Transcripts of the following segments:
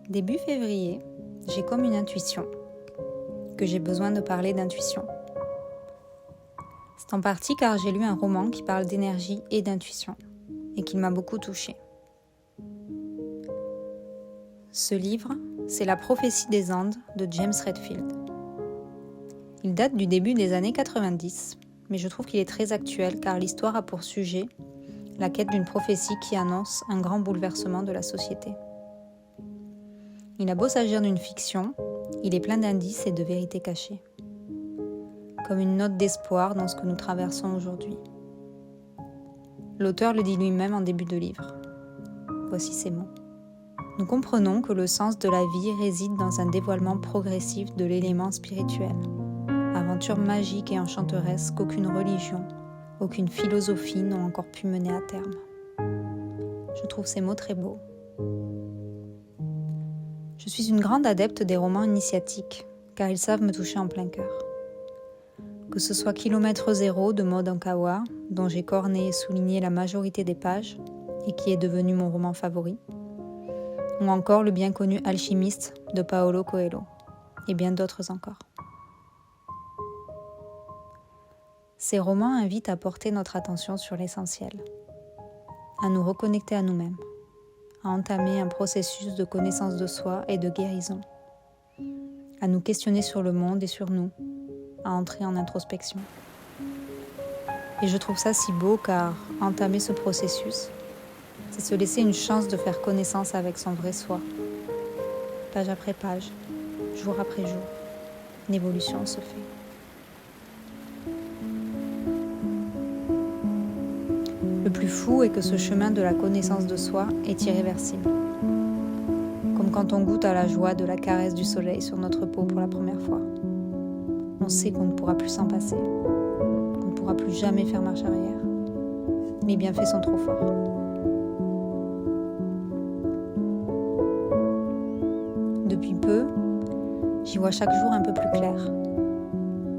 Début février, j'ai comme une intuition, que j'ai besoin de parler d'intuition. C'est en partie car j'ai lu un roman qui parle d'énergie et d'intuition, et qui m'a beaucoup touchée. Ce livre, c'est La prophétie des Andes de James Redfield. Il date du début des années 90, mais je trouve qu'il est très actuel car l'histoire a pour sujet la quête d'une prophétie qui annonce un grand bouleversement de la société. Il a beau s'agir d'une fiction, il est plein d'indices et de vérités cachées, comme une note d'espoir dans ce que nous traversons aujourd'hui. L'auteur le dit lui-même en début de livre. Voici ces mots. Nous comprenons que le sens de la vie réside dans un dévoilement progressif de l'élément spirituel, aventure magique et enchanteresse qu'aucune religion, aucune philosophie n'ont encore pu mener à terme. Je trouve ces mots très beaux. Je suis une grande adepte des romans initiatiques, car ils savent me toucher en plein cœur. Que ce soit Kilomètre Zéro de Maud Ankawa, dont j'ai corné et souligné la majorité des pages, et qui est devenu mon roman favori, ou encore le bien connu Alchimiste de Paulo Coelho, et bien d'autres encore. Ces romans invitent à porter notre attention sur l'essentiel, à nous reconnecter à nous-mêmes, à entamer un processus de connaissance de soi et de guérison, à nous questionner sur le monde et sur nous, à entrer en introspection. Et je trouve ça si beau car entamer ce processus, c'est se laisser une chance de faire connaissance avec son vrai soi. Page après page, jour après jour, une évolution se fait. Le plus fou est que ce chemin de la connaissance de soi est irréversible. Comme quand on goûte à la joie de la caresse du soleil sur notre peau pour la première fois. On sait qu'on ne pourra plus s'en passer, qu'on ne pourra plus jamais faire marche arrière. Les bienfaits sont trop forts. Depuis peu, j'y vois chaque jour un peu plus clair.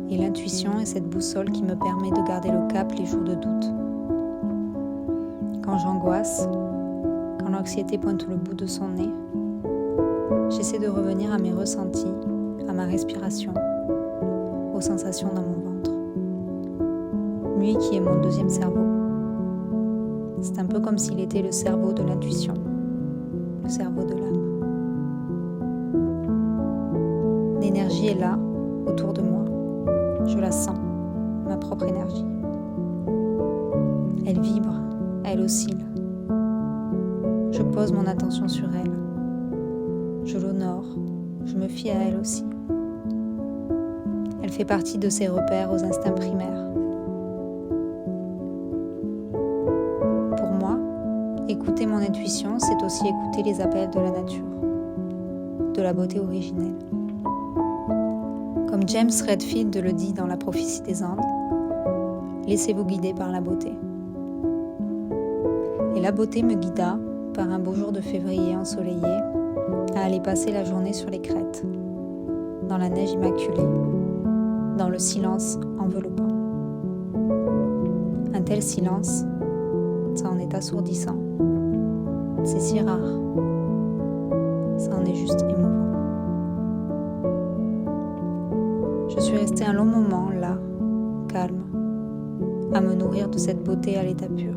Et l'intuition est cette boussole qui me permet de garder le cap les jours de doute. Quand j'angoisse, quand l'anxiété pointe le bout de son nez, j'essaie de revenir à mes ressentis, à ma respiration, aux sensations dans mon ventre. Lui qui est mon deuxième cerveau. C'est un peu comme s'il était le cerveau de l'intuition, le cerveau de l'âme. L'énergie est là, autour de moi. Je la sens, ma propre énergie. Elle vibre. Elle oscille. Je pose mon attention sur elle. Je l'honore. Je me fie à elle aussi. Elle fait partie de ses repères aux instincts primaires. Pour moi, écouter mon intuition, c'est aussi écouter les appels de la nature, de la beauté originelle. Comme James Redfield le dit dans La prophétie des Andes, laissez-vous guider par la beauté. Et la beauté me guida, par un beau jour de février ensoleillé, à aller passer la journée sur les crêtes, dans la neige immaculée, dans le silence enveloppant. Un tel silence, ça en est assourdissant. C'est si rare. Ça en est juste émouvant. Je suis restée un long moment là, calme, à me nourrir de cette beauté à l'état pur,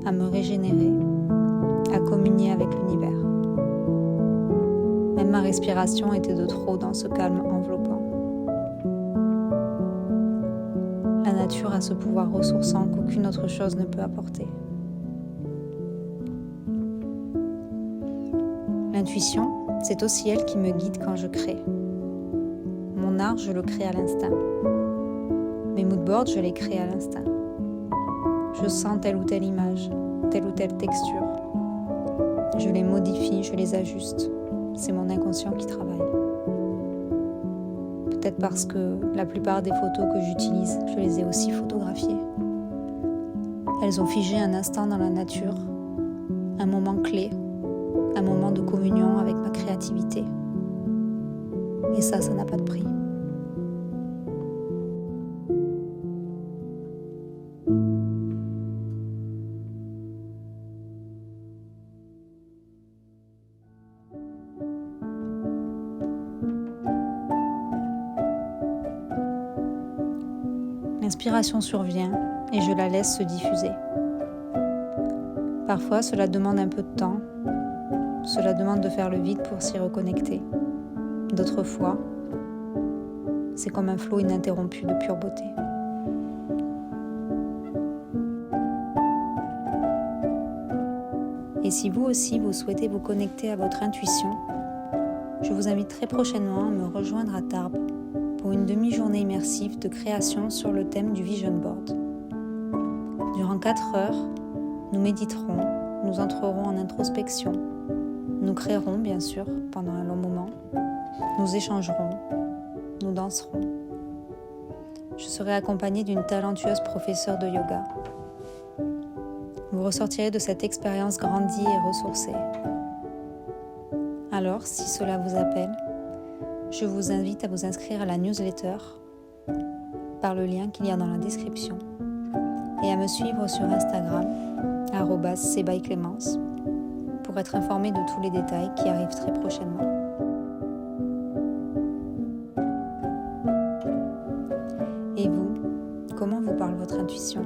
à me régénérer, à communier avec l'univers. Même ma respiration était de trop dans ce calme enveloppant. La nature a ce pouvoir ressourçant qu'aucune autre chose ne peut apporter. L'intuition, c'est aussi elle qui me guide quand je crée. Mon art, je le crée à l'instinct. Mes moodboards, je les crée à l'instinct. Je sens telle ou telle image, telle ou telle texture. Je les modifie, je les ajuste. C'est mon inconscient qui travaille. Peut-être parce que la plupart des photos que j'utilise, je les ai aussi photographiées. Elles ont figé un instant dans la nature, un moment clé, un moment de communion avec ma créativité. Et ça n'a pas de prix. l'inspiration survient et je la laisse se diffuser. Parfois, cela demande un peu de temps, cela demande de faire le vide pour s'y reconnecter. D'autres fois, c'est comme un flot ininterrompu de pure beauté. Et si vous aussi vous souhaitez vous connecter à votre intuition, je vous invite très prochainement à me rejoindre à Tarbes pour une demi-journée immersive de création sur le thème du Vision Board. Durant 4 heures, nous méditerons, nous entrerons en introspection, nous créerons bien sûr pendant un long moment, nous échangerons, nous danserons. Je serai accompagnée d'une talentueuse professeure de yoga. Vous ressortirez de cette expérience grandie et ressourcée. Alors, si cela vous appelle, je vous invite à vous inscrire à la newsletter par le lien qu'il y a dans la description et à me suivre sur Instagram @cbyclémence pour être informé de tous les détails qui arrivent très prochainement. Et vous, comment vous parle votre intuition ?